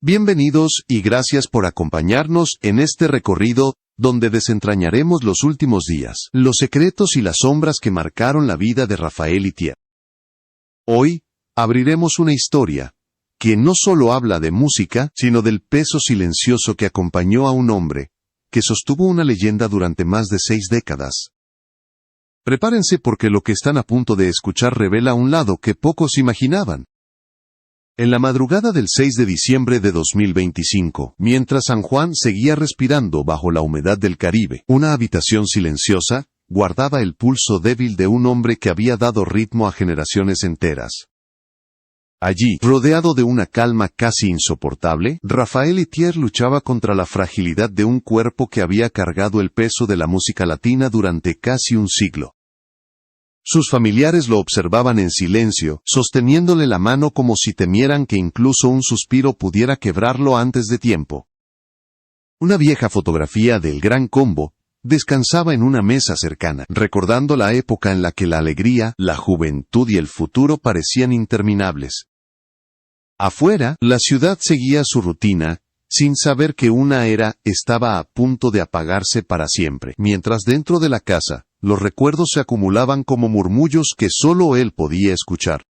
Bienvenidos y gracias por acompañarnos en este recorrido, donde desentrañaremos los últimos días, los secretos y las sombras que marcaron la vida de Raphael Itier. Hoy, abriremos una historia que no solo habla de música, sino del peso silencioso que acompañó a un hombre que sostuvo una leyenda durante más de 6 décadas. Prepárense porque lo que están a punto de escuchar revela un lado que pocos imaginaban. En la madrugada del 6 de diciembre de 2025, mientras San Juan seguía respirando bajo la humedad del Caribe, una habitación silenciosa guardaba el pulso débil de un hombre que había dado ritmo a generaciones enteras. Allí, rodeado de una calma casi insoportable, Raphael Itier luchaba contra la fragilidad de un cuerpo que había cargado el peso de la música latina durante casi un siglo. Sus familiares lo observaban en silencio, sosteniéndole la mano como si temieran que incluso un suspiro pudiera quebrarlo antes de tiempo. Una vieja fotografía del Gran Combo descansaba en una mesa cercana, recordando la época en la que la alegría, la juventud y el futuro parecían interminables. Afuera, la ciudad seguía su rutina, sin saber que una era estaba a punto de apagarse para siempre, mientras dentro de la casa, los recuerdos se acumulaban como murmullos que solo él podía escuchar.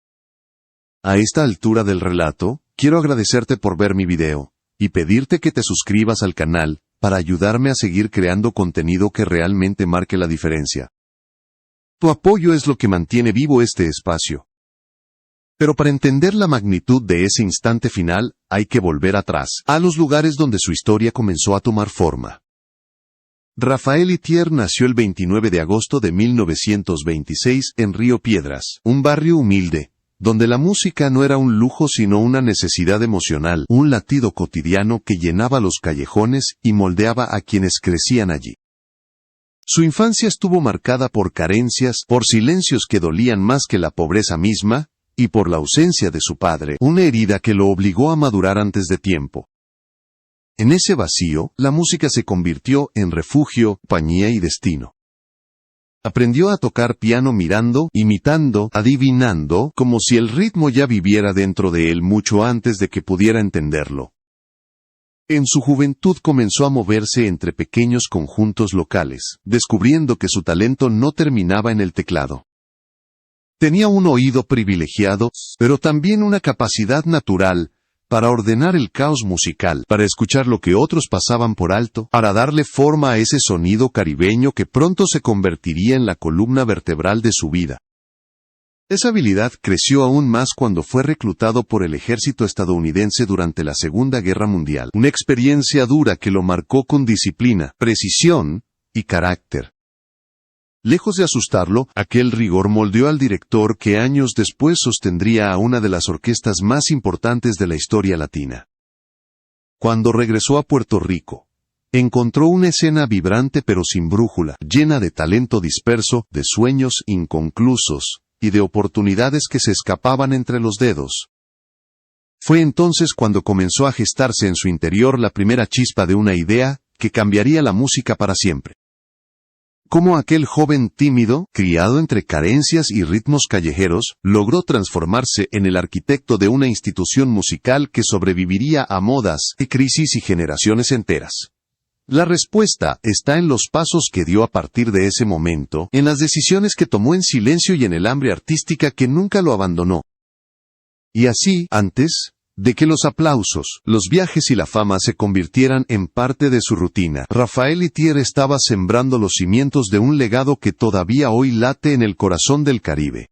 A esta altura del relato, quiero agradecerte por ver mi video, y pedirte que te suscribas al canal, para ayudarme a seguir creando contenido que realmente marque la diferencia. Tu apoyo es lo que mantiene vivo este espacio. Pero para entender la magnitud de ese instante final, hay que volver atrás, a los lugares donde su historia comenzó a tomar forma. Raphael Itier nació el 29 de agosto de 1926 en Río Piedras, un barrio humilde, donde la música no era un lujo sino una necesidad emocional, un latido cotidiano que llenaba los callejones y moldeaba a quienes crecían allí. Su infancia estuvo marcada por carencias, por silencios que dolían más que la pobreza misma, y por la ausencia de su padre, una herida que lo obligó a madurar antes de tiempo. En ese vacío, la música se convirtió en refugio, compañía y destino. Aprendió a tocar piano mirando, imitando, adivinando, como si el ritmo ya viviera dentro de él mucho antes de que pudiera entenderlo. En su juventud comenzó a moverse entre pequeños conjuntos locales, descubriendo que su talento no terminaba en el teclado. Tenía un oído privilegiado, pero también una capacidad natural para ordenar el caos musical, para escuchar lo que otros pasaban por alto, para darle forma a ese sonido caribeño que pronto se convertiría en la columna vertebral de su vida. Esa habilidad creció aún más cuando fue reclutado por el ejército estadounidense durante la Segunda Guerra Mundial, una experiencia dura que lo marcó con disciplina, precisión y carácter. Lejos de asustarlo, aquel rigor moldeó al director que años después sostendría a una de las orquestas más importantes de la historia latina. Cuando regresó a Puerto Rico, encontró una escena vibrante pero sin brújula, llena de talento disperso, de sueños inconclusos, y de oportunidades que se escapaban entre los dedos. Fue entonces cuando comenzó a gestarse en su interior la primera chispa de una idea que cambiaría la música para siempre. Cómo aquel joven tímido, criado entre carencias y ritmos callejeros, logró transformarse en el arquitecto de una institución musical que sobreviviría a modas, crisis y generaciones enteras. La respuesta está en los pasos que dio a partir de ese momento, en las decisiones que tomó en silencio y en el hambre artística que nunca lo abandonó. Y así, antes de que los aplausos, los viajes y la fama se convirtieran en parte de su rutina, Raphael Itier estaba sembrando los cimientos de un legado que todavía hoy late en el corazón del Caribe.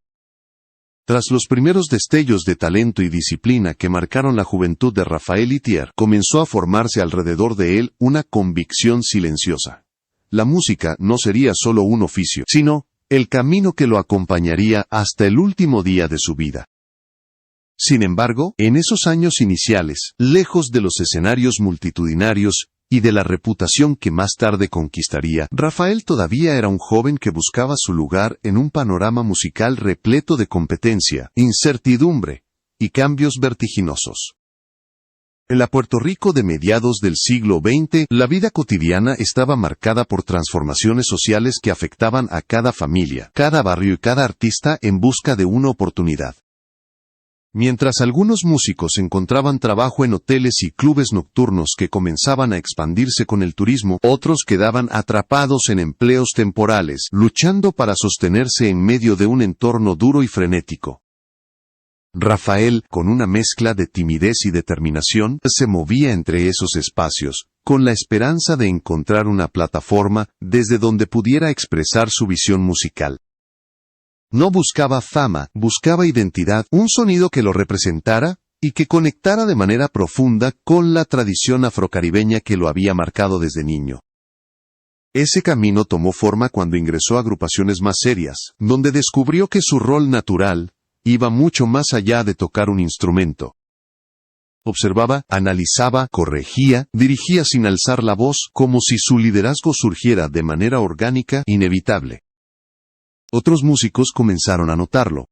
Tras los primeros destellos de talento y disciplina que marcaron la juventud de Raphael Itier, comenzó a formarse alrededor de él una convicción silenciosa. La música no sería solo un oficio, sino el camino que lo acompañaría hasta el último día de su vida. Sin embargo, en esos años iniciales, lejos de los escenarios multitudinarios y de la reputación que más tarde conquistaría, Raphael todavía era un joven que buscaba su lugar en un panorama musical repleto de competencia, incertidumbre y cambios vertiginosos. En la Puerto Rico de mediados del siglo XX, la vida cotidiana estaba marcada por transformaciones sociales que afectaban a cada familia, cada barrio y cada artista en busca de una oportunidad. Mientras algunos músicos encontraban trabajo en hoteles y clubes nocturnos que comenzaban a expandirse con el turismo, otros quedaban atrapados en empleos temporales, luchando para sostenerse en medio de un entorno duro y frenético. Rafael, con una mezcla de timidez y determinación, se movía entre esos espacios, con la esperanza de encontrar una plataforma desde donde pudiera expresar su visión musical. No buscaba fama, buscaba identidad, un sonido que lo representara y que conectara de manera profunda con la tradición afrocaribeña que lo había marcado desde niño. Ese camino tomó forma cuando ingresó a agrupaciones más serias, donde descubrió que su rol natural iba mucho más allá de tocar un instrumento. Observaba, analizaba, corregía, dirigía sin alzar la voz, como si su liderazgo surgiera de manera orgánica, inevitable. Otros músicos comenzaron a notarlo.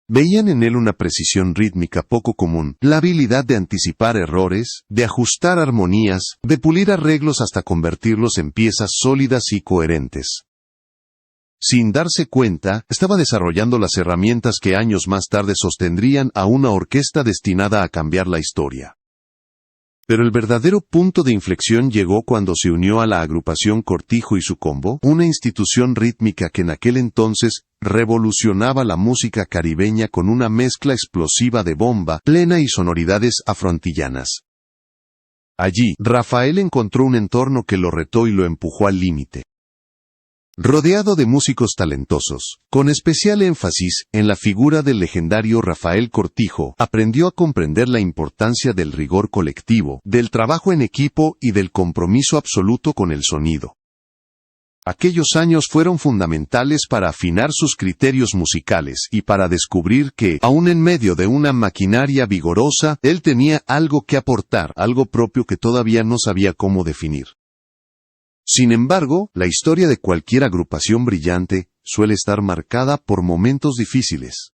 Veían en él una precisión rítmica poco común, la habilidad de anticipar errores, de ajustar armonías, de pulir arreglos hasta convertirlos en piezas sólidas y coherentes. Sin darse cuenta, estaba desarrollando las herramientas que años más tarde sostendrían a una orquesta destinada a cambiar la historia. Pero el verdadero punto de inflexión llegó cuando se unió a la agrupación Cortijo y su Combo, una institución rítmica que en aquel entonces revolucionaba la música caribeña con una mezcla explosiva de bomba, plena y sonoridades afroantillanas. Allí, Rafael encontró un entorno que lo retó y lo empujó al límite. Rodeado de músicos talentosos, con especial énfasis en la figura del legendario Rafael Cortijo, aprendió a comprender la importancia del rigor colectivo, del trabajo en equipo y del compromiso absoluto con el sonido. Aquellos años fueron fundamentales para afinar sus criterios musicales y para descubrir que, aun en medio de una maquinaria vigorosa, él tenía algo que aportar, algo propio que todavía no sabía cómo definir. Sin embargo, la historia de cualquier agrupación brillante suele estar marcada por momentos difíciles.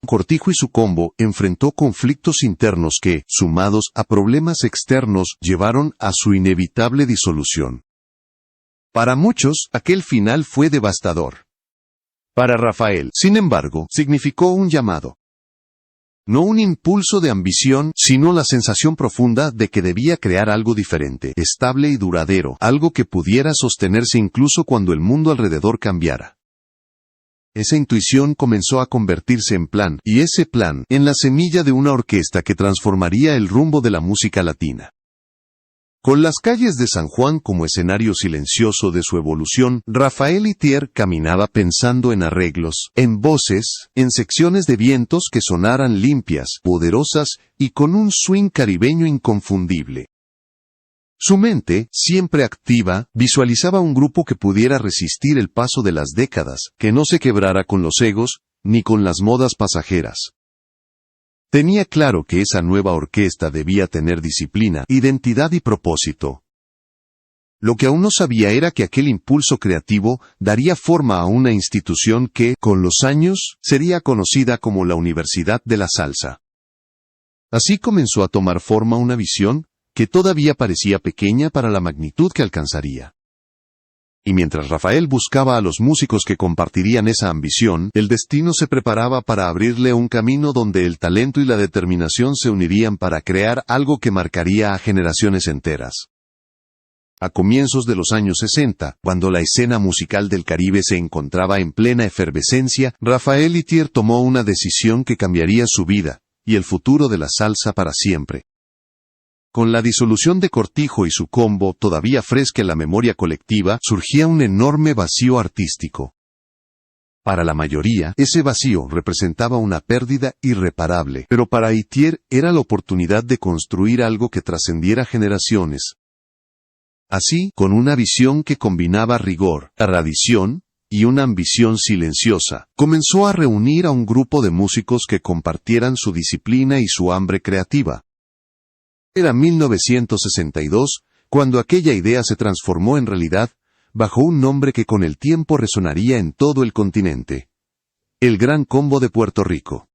Cortijo y su Combo enfrentó conflictos internos que, sumados a problemas externos, llevaron a su inevitable disolución. Para muchos, aquel final fue devastador. Para Rafael, sin embargo, significó un llamado. No un impulso de ambición, sino la sensación profunda de que debía crear algo diferente, estable y duradero, algo que pudiera sostenerse incluso cuando el mundo alrededor cambiara. Esa intuición comenzó a convertirse en plan, y ese plan, en la semilla de una orquesta que transformaría el rumbo de la música latina. Con las calles de San Juan como escenario silencioso de su evolución, Rafael Itier caminaba pensando en arreglos, en voces, en secciones de vientos que sonaran limpias, poderosas y con un swing caribeño inconfundible. Su mente, siempre activa, visualizaba un grupo que pudiera resistir el paso de las décadas, que no se quebrara con los egos, ni con las modas pasajeras. Tenía claro que esa nueva orquesta debía tener disciplina, identidad y propósito. Lo que aún no sabía era que aquel impulso creativo daría forma a una institución que, con los años, sería conocida como la Universidad de la Salsa. Así comenzó a tomar forma una visión que todavía parecía pequeña para la magnitud que alcanzaría. Y mientras Rafael buscaba a los músicos que compartirían esa ambición, el destino se preparaba para abrirle un camino donde el talento y la determinación se unirían para crear algo que marcaría a generaciones enteras. A comienzos de los años 60, cuando la escena musical del Caribe se encontraba en plena efervescencia, Rafael Itier tomó una decisión que cambiaría su vida y el futuro de la salsa para siempre. Con la disolución de Cortijo y su Combo todavía fresca en la memoria colectiva, surgía un enorme vacío artístico. Para la mayoría, ese vacío representaba una pérdida irreparable, pero para Itier era la oportunidad de construir algo que trascendiera generaciones. Así, con una visión que combinaba rigor, tradición y una ambición silenciosa, comenzó a reunir a un grupo de músicos que compartieran su disciplina y su hambre creativa. Era 1962, cuando aquella idea se transformó en realidad, bajo un nombre que con el tiempo resonaría en todo el continente: el Gran Combo de Puerto Rico.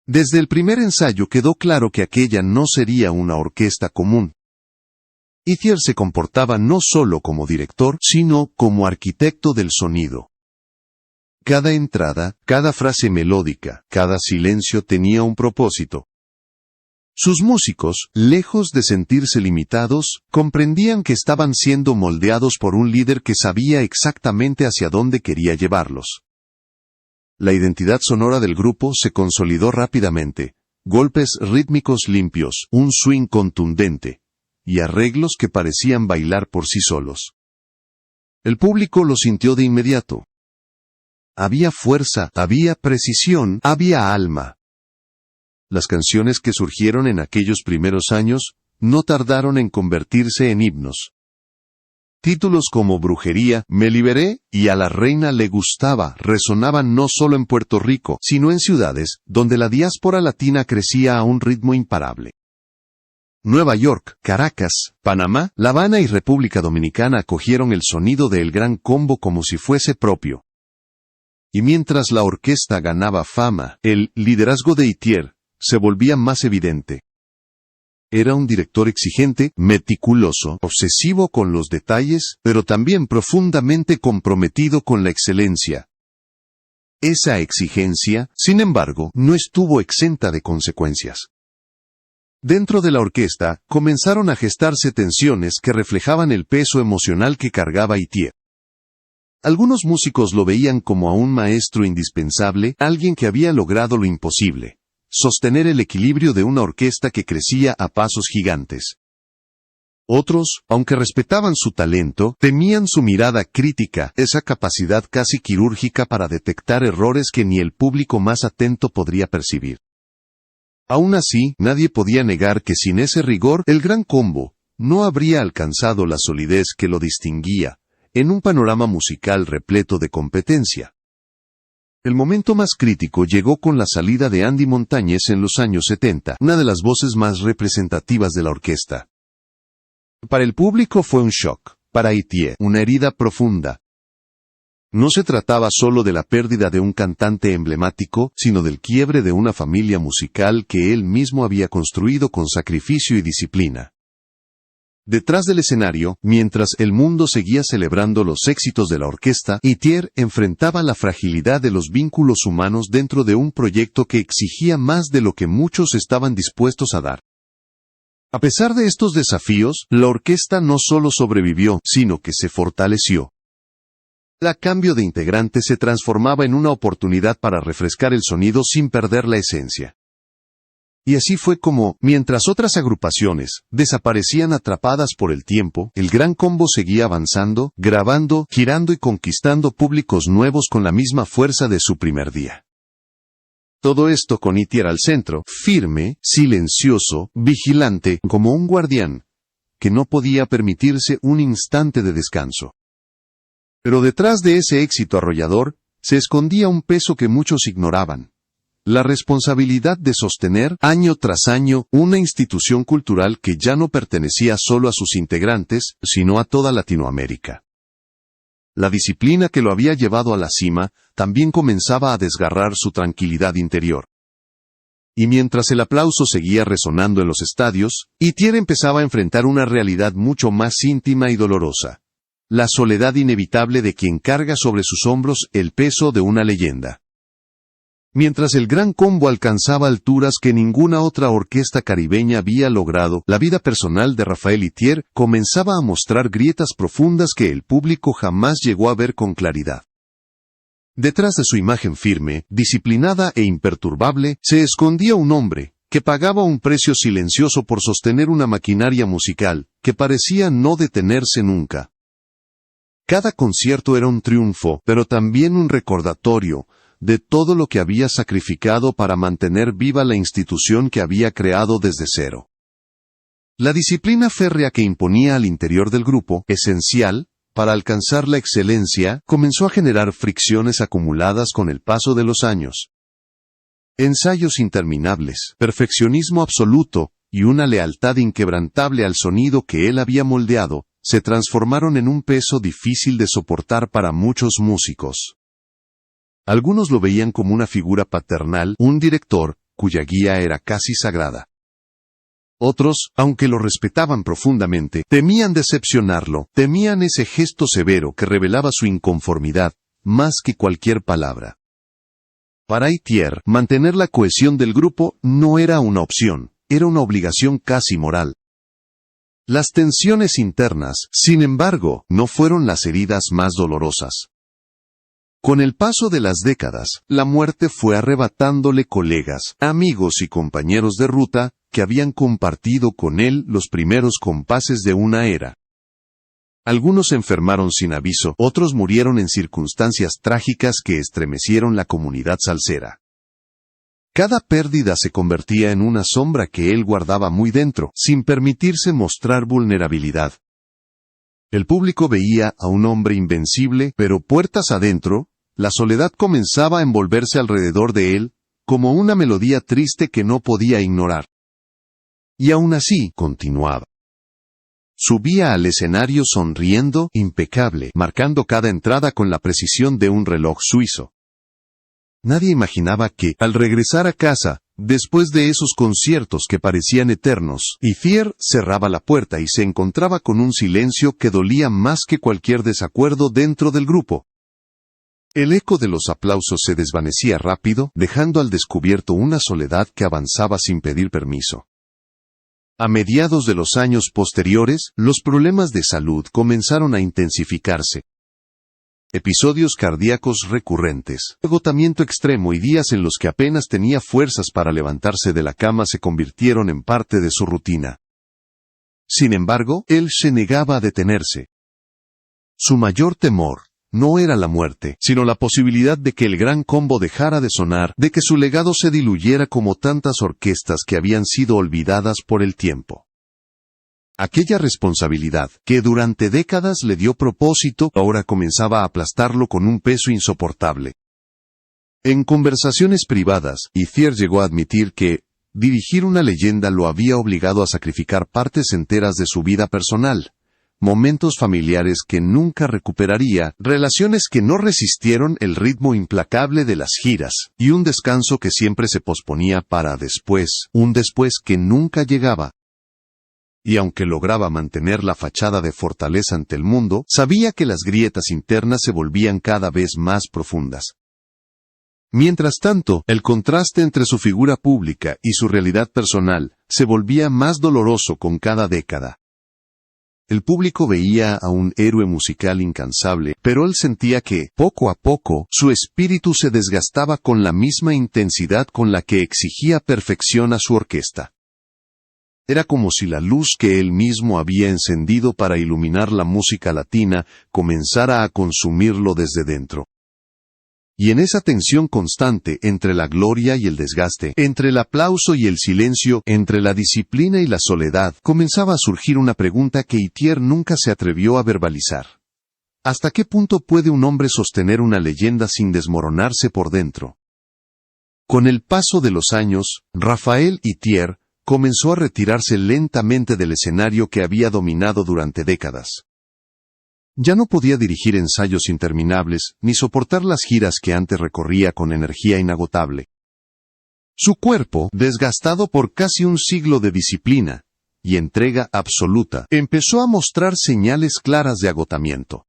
Desde el primer ensayo quedó claro que aquella no sería una orquesta común. Itier se comportaba no solo como director, sino como arquitecto del sonido. Cada entrada, cada frase melódica, cada silencio tenía un propósito. Sus músicos, lejos de sentirse limitados, comprendían que estaban siendo moldeados por un líder que sabía exactamente hacia dónde quería llevarlos. La identidad sonora del grupo se consolidó rápidamente, golpes rítmicos limpios, un swing contundente, y arreglos que parecían bailar por sí solos. El público lo sintió de inmediato. Había fuerza, había precisión, había alma. Las canciones que surgieron en aquellos primeros años no tardaron en convertirse en himnos. Títulos como Brujería, Me liberé y A la reina le gustaba resonaban no solo en Puerto Rico, sino en ciudades donde la diáspora latina crecía a un ritmo imparable. Nueva York, Caracas, Panamá, La Habana y República Dominicana acogieron el sonido de El Gran Combo como si fuese propio. Y mientras la orquesta ganaba fama, el liderazgo de Itier se volvía más evidente. Era un director exigente, meticuloso, obsesivo con los detalles, pero también profundamente comprometido con la excelencia. Esa exigencia, sin embargo, no estuvo exenta de consecuencias. Dentro de la orquesta, comenzaron a gestarse tensiones que reflejaban el peso emocional que cargaba Itier. Algunos músicos lo veían como a un maestro indispensable, alguien que había logrado lo imposible: sostener el equilibrio de una orquesta que crecía a pasos gigantes. Otros, aunque respetaban su talento, temían su mirada crítica, esa capacidad casi quirúrgica para detectar errores que ni el público más atento podría percibir. Aún así, nadie podía negar que sin ese rigor, El Gran Combo no habría alcanzado la solidez que lo distinguía, en un panorama musical repleto de competencia. El momento más crítico llegó con la salida de Andy Montañez en los años 70, una de las voces más representativas de la orquesta. Para el público fue un shock, para Itier, una herida profunda. No se trataba solo de la pérdida de un cantante emblemático, sino del quiebre de una familia musical que él mismo había construido con sacrificio y disciplina. Detrás del escenario, mientras el mundo seguía celebrando los éxitos de la orquesta, Itier enfrentaba la fragilidad de los vínculos humanos dentro de un proyecto que exigía más de lo que muchos estaban dispuestos a dar. A pesar de estos desafíos, la orquesta no solo sobrevivió, sino que se fortaleció. El cambio de integrante se transformaba en una oportunidad para refrescar el sonido sin perder la esencia. Y así fue como, mientras otras agrupaciones desaparecían atrapadas por el tiempo, El Gran Combo seguía avanzando, grabando, girando y conquistando públicos nuevos con la misma fuerza de su primer día. Todo esto con Itier al centro, firme, silencioso, vigilante, como un guardián, que no podía permitirse un instante de descanso. Pero detrás de ese éxito arrollador, se escondía un peso que muchos ignoraban: la responsabilidad de sostener, año tras año, una institución cultural que ya no pertenecía solo a sus integrantes, sino a toda Latinoamérica. La disciplina que lo había llevado a la cima, también comenzaba a desgarrar su tranquilidad interior. Y mientras el aplauso seguía resonando en los estadios, Itier empezaba a enfrentar una realidad mucho más íntima y dolorosa: la soledad inevitable de quien carga sobre sus hombros el peso de una leyenda. Mientras El Gran Combo alcanzaba alturas que ninguna otra orquesta caribeña había logrado, la vida personal de Rafael Itier comenzaba a mostrar grietas profundas que el público jamás llegó a ver con claridad. Detrás de su imagen firme, disciplinada e imperturbable, se escondía un hombre que pagaba un precio silencioso por sostener una maquinaria musical que parecía no detenerse nunca. Cada concierto era un triunfo, pero también un recordatorio de todo lo que había sacrificado para mantener viva la institución que había creado desde cero. La disciplina férrea que imponía al interior del grupo, esencial para alcanzar la excelencia, comenzó a generar fricciones acumuladas con el paso de los años. Ensayos interminables, perfeccionismo absoluto y una lealtad inquebrantable al sonido que él había moldeado, se transformaron en un peso difícil de soportar para muchos músicos. Algunos lo veían como una figura paternal, un director, cuya guía era casi sagrada. Otros, aunque lo respetaban profundamente, temían decepcionarlo, temían ese gesto severo que revelaba su inconformidad, más que cualquier palabra. Para Itier, mantener la cohesión del grupo no era una opción, era una obligación casi moral. Las tensiones internas, sin embargo, no fueron las heridas más dolorosas. Con el paso de las décadas, la muerte fue arrebatándole colegas, amigos y compañeros de ruta que habían compartido con él los primeros compases de una era. Algunos se enfermaron sin aviso, otros murieron en circunstancias trágicas que estremecieron la comunidad salsera. Cada pérdida se convertía en una sombra que él guardaba muy dentro, sin permitirse mostrar vulnerabilidad. El público veía a un hombre invencible, pero puertas adentro, la soledad comenzaba a envolverse alrededor de él, como una melodía triste que no podía ignorar. Y aún así, continuaba. Subía al escenario sonriendo, impecable, marcando cada entrada con la precisión de un reloj suizo. Nadie imaginaba que, al regresar a casa, después de esos conciertos que parecían eternos, Itier cerraba la puerta y se encontraba con un silencio que dolía más que cualquier desacuerdo dentro del grupo. El eco de los aplausos se desvanecía rápido, dejando al descubierto una soledad que avanzaba sin pedir permiso. A mediados de los años posteriores, los problemas de salud comenzaron a intensificarse. Episodios cardíacos recurrentes, agotamiento extremo y días en los que apenas tenía fuerzas para levantarse de la cama se convirtieron en parte de su rutina. Sin embargo, él se negaba a detenerse. Su mayor temor no era la muerte, sino la posibilidad de que el Gran Combo dejara de sonar, de que su legado se diluyera como tantas orquestas que habían sido olvidadas por el tiempo. Aquella responsabilidad, que durante décadas le dio propósito, ahora comenzaba a aplastarlo con un peso insoportable. En conversaciones privadas, Itier llegó a admitir que dirigir una leyenda lo había obligado a sacrificar partes enteras de su vida personal. Momentos familiares que nunca recuperaría, relaciones que no resistieron el ritmo implacable de las giras, y un descanso que siempre se posponía para después, un después que nunca llegaba. Y aunque lograba mantener la fachada de fortaleza ante el mundo, sabía que las grietas internas se volvían cada vez más profundas. Mientras tanto, el contraste entre su figura pública y su realidad personal se volvía más doloroso con cada década. El público veía a un héroe musical incansable, pero él sentía que, poco a poco, su espíritu se desgastaba con la misma intensidad con la que exigía perfección a su orquesta. Era como si la luz que él mismo había encendido para iluminar la música latina comenzara a consumirlo desde dentro. Y en esa tensión constante entre la gloria y el desgaste, entre el aplauso y el silencio, entre la disciplina y la soledad, comenzaba a surgir una pregunta que Itier nunca se atrevió a verbalizar. ¿Hasta qué punto puede un hombre sostener una leyenda sin desmoronarse por dentro? Con el paso de los años, Raphaël Itier comenzó a retirarse lentamente del escenario que había dominado durante décadas. Ya no podía dirigir ensayos interminables, ni soportar las giras que antes recorría con energía inagotable. Su cuerpo, desgastado por casi un siglo de disciplina y entrega absoluta, empezó a mostrar señales claras de agotamiento.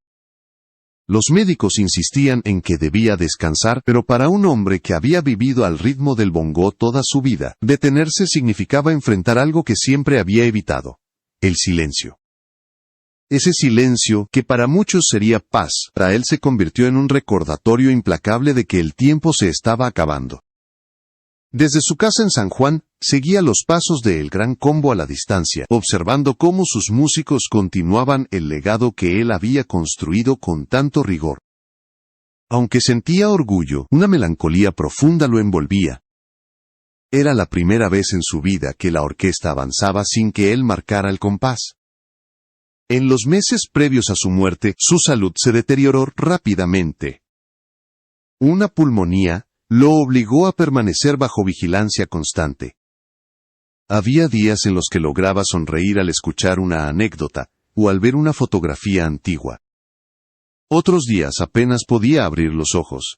Los médicos insistían en que debía descansar, pero para un hombre que había vivido al ritmo del bongo toda su vida, detenerse significaba enfrentar algo que siempre había evitado: el silencio. Ese silencio, que para muchos sería paz, para él se convirtió en un recordatorio implacable de que el tiempo se estaba acabando. Desde su casa en San Juan, seguía los pasos de El Gran Combo a la distancia, observando cómo sus músicos continuaban el legado que él había construido con tanto rigor. Aunque sentía orgullo, una melancolía profunda lo envolvía. Era la primera vez en su vida que la orquesta avanzaba sin que él marcara el compás. En los meses previos a su muerte, su salud se deterioró rápidamente. Una pulmonía lo obligó a permanecer bajo vigilancia constante. Había días en los que lograba sonreír al escuchar una anécdota, o al ver una fotografía antigua. Otros días apenas podía abrir los ojos.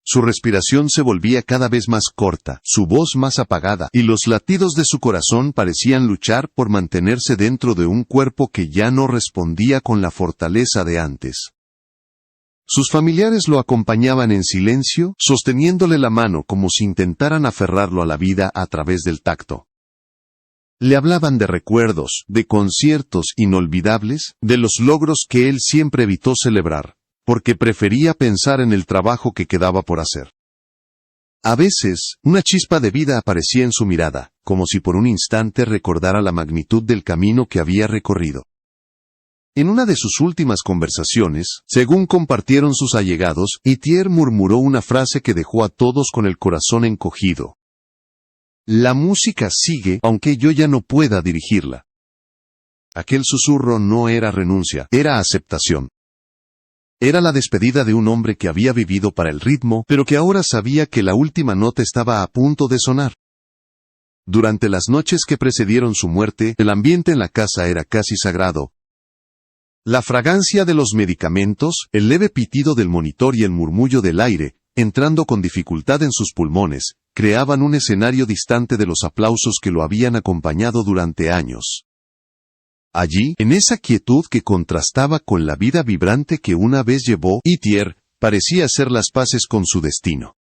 Su respiración se volvía cada vez más corta, su voz más apagada, y los latidos de su corazón parecían luchar por mantenerse dentro de un cuerpo que ya no respondía con la fortaleza de antes. Sus familiares lo acompañaban en silencio, sosteniéndole la mano como si intentaran aferrarlo a la vida a través del tacto. Le hablaban de recuerdos, de conciertos inolvidables, de los logros que él siempre evitó celebrar, porque prefería pensar en el trabajo que quedaba por hacer. A veces, una chispa de vida aparecía en su mirada, como si por un instante recordara la magnitud del camino que había recorrido. En una de sus últimas conversaciones, según compartieron sus allegados, Itier murmuró una frase que dejó a todos con el corazón encogido. La música sigue, aunque yo ya no pueda dirigirla. Aquel susurro no era renuncia, era aceptación. Era la despedida de un hombre que había vivido para el ritmo, pero que ahora sabía que la última nota estaba a punto de sonar. Durante las noches que precedieron su muerte, el ambiente en la casa era casi sagrado. La fragancia de los medicamentos, el leve pitido del monitor y el murmullo del aire, entrando con dificultad en sus pulmones, creaban un escenario distante de los aplausos que lo habían acompañado durante años. Allí, en esa quietud que contrastaba con la vida vibrante que una vez llevó, Itier parecía hacer las paces con su destino.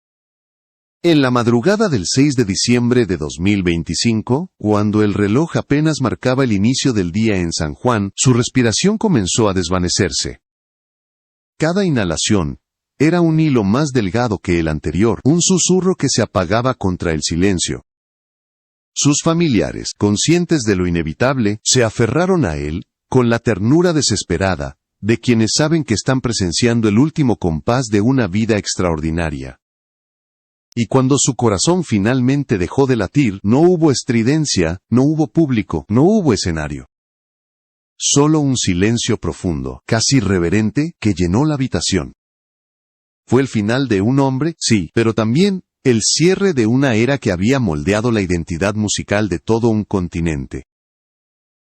En la madrugada del 6 de diciembre de 2025, cuando el reloj apenas marcaba el inicio del día en San Juan, su respiración comenzó a desvanecerse. Cada inhalación era un hilo más delgado que el anterior, un susurro que se apagaba contra el silencio. Sus familiares, conscientes de lo inevitable, se aferraron a él, con la ternura desesperada, de quienes saben que están presenciando el último compás de una vida extraordinaria. Y cuando su corazón finalmente dejó de latir, no hubo estridencia, no hubo público, no hubo escenario. Solo un silencio profundo, casi reverente, que llenó la habitación. Fue el final de un hombre, sí, pero también el cierre de una era que había moldeado la identidad musical de todo un continente.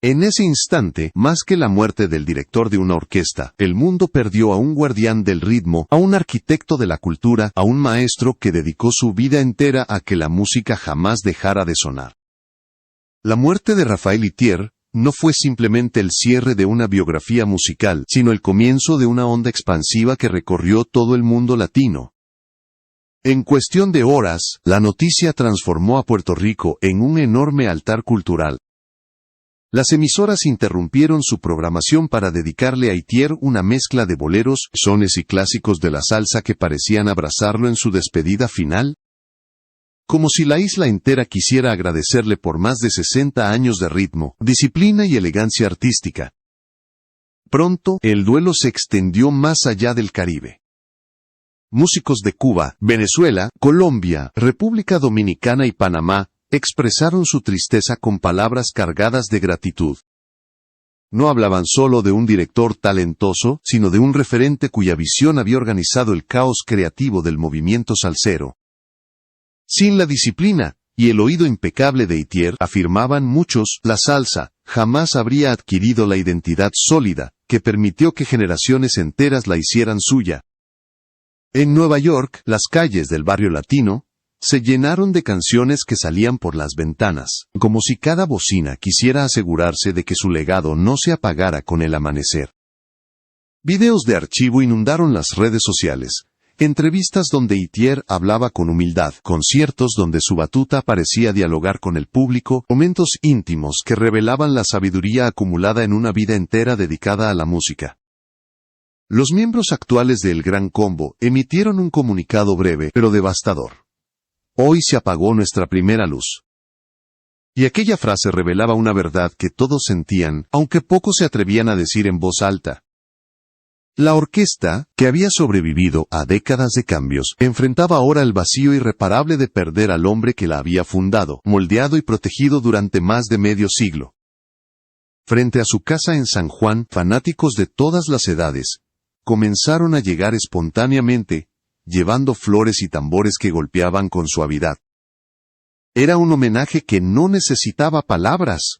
En ese instante, más que la muerte del director de una orquesta, el mundo perdió a un guardián del ritmo, a un arquitecto de la cultura, a un maestro que dedicó su vida entera a que la música jamás dejara de sonar. La muerte de Raphael Itier no fue simplemente el cierre de una biografía musical, sino el comienzo de una onda expansiva que recorrió todo el mundo latino. En cuestión de horas, la noticia transformó a Puerto Rico en un enorme altar cultural. Las emisoras interrumpieron su programación para dedicarle a Itier una mezcla de boleros, sones y clásicos de la salsa que parecían abrazarlo en su despedida final. Como si la isla entera quisiera agradecerle por más de 60 años de ritmo, disciplina y elegancia artística. Pronto, el duelo se extendió más allá del Caribe. Músicos de Cuba, Venezuela, Colombia, República Dominicana y Panamá expresaron su tristeza con palabras cargadas de gratitud. No hablaban solo de un director talentoso, sino de un referente cuya visión había organizado el caos creativo del movimiento salsero. Sin la disciplina y el oído impecable de Itier, afirmaban muchos, la salsa jamás habría adquirido la identidad sólida que permitió que generaciones enteras la hicieran suya. En Nueva York, las calles del barrio latino se llenaron de canciones que salían por las ventanas, como si cada bocina quisiera asegurarse de que su legado no se apagara con el amanecer. Videos de archivo inundaron las redes sociales, entrevistas donde Itier hablaba con humildad, conciertos donde su batuta parecía dialogar con el público, momentos íntimos que revelaban la sabiduría acumulada en una vida entera dedicada a la música. Los miembros actuales de El Gran Combo emitieron un comunicado breve, pero devastador. Hoy se apagó nuestra primera luz. Y aquella frase revelaba una verdad que todos sentían, aunque pocos se atrevían a decir en voz alta. La orquesta, que había sobrevivido a décadas de cambios, enfrentaba ahora el vacío irreparable de perder al hombre que la había fundado, moldeado y protegido durante más de medio siglo. Frente a su casa en San Juan, fanáticos de todas las edades comenzaron a llegar espontáneamente, llevando flores y tambores que golpeaban con suavidad. Era un homenaje que no necesitaba palabras.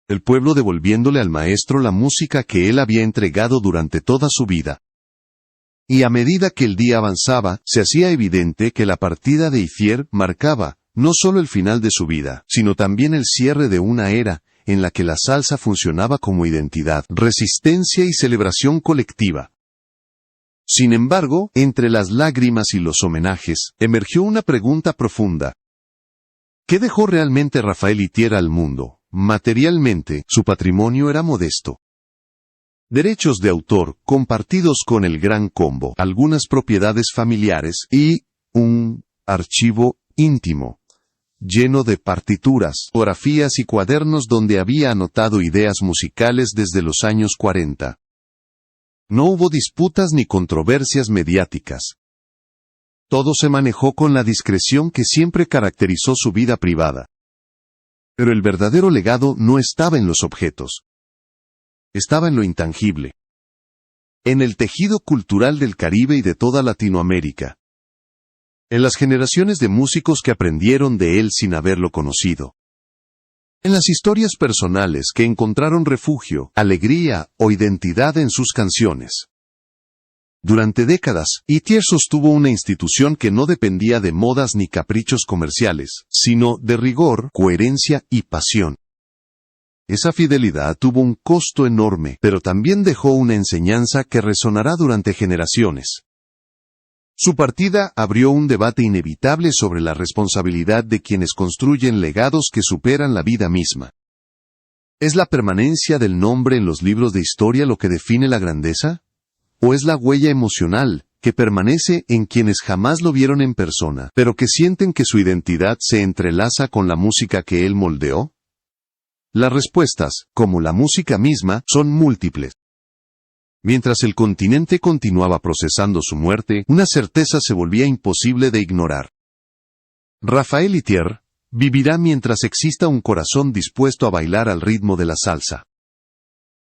El pueblo devolviéndole al maestro la música que él había entregado durante toda su vida. Y a medida que el día avanzaba, se hacía evidente que la partida de Itier marcaba, no solo el final de su vida, sino también el cierre de una era, en la que la salsa funcionaba como identidad, resistencia y celebración colectiva. Sin embargo, entre las lágrimas y los homenajes, emergió una pregunta profunda. ¿Qué dejó realmente Rafael Itier al mundo? Materialmente, su patrimonio era modesto. Derechos de autor compartidos con el Gran Combo, algunas propiedades familiares y un archivo íntimo, lleno de partituras, fotografías y cuadernos donde había anotado ideas musicales desde los años 40. No hubo disputas ni controversias mediáticas. Todo se manejó con la discreción que siempre caracterizó su vida privada. Pero el verdadero legado no estaba en los objetos. Estaba en lo intangible. En el tejido cultural del Caribe y de toda Latinoamérica. En las generaciones de músicos que aprendieron de él sin haberlo conocido. En las historias personales que encontraron refugio, alegría o identidad en sus canciones. Durante décadas, Itier sostuvo una institución que no dependía de modas ni caprichos comerciales, sino de rigor, coherencia y pasión. Esa fidelidad tuvo un costo enorme, pero también dejó una enseñanza que resonará durante generaciones. Su partida abrió un debate inevitable sobre la responsabilidad de quienes construyen legados que superan la vida misma. ¿Es la permanencia del nombre en los libros de historia lo que define la grandeza? ¿O es la huella emocional, que permanece en quienes jamás lo vieron en persona, pero que sienten que su identidad se entrelaza con la música que él moldeó? Las respuestas, como la música misma, son múltiples. Mientras el continente continuaba procesando su muerte, una certeza se volvía imposible de ignorar. Rafael Itier vivirá mientras exista un corazón dispuesto a bailar al ritmo de la salsa.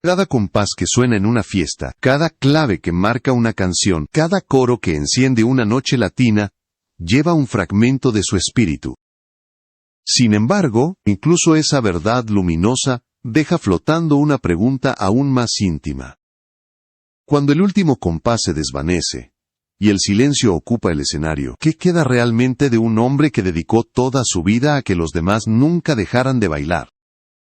Cada compás que suena en una fiesta, cada clave que marca una canción, cada coro que enciende una noche latina, lleva un fragmento de su espíritu. Sin embargo, incluso esa verdad luminosa deja flotando una pregunta aún más íntima. Cuando el último compás se desvanece, y el silencio ocupa el escenario, ¿qué queda realmente de un hombre que dedicó toda su vida a que los demás nunca dejaran de bailar?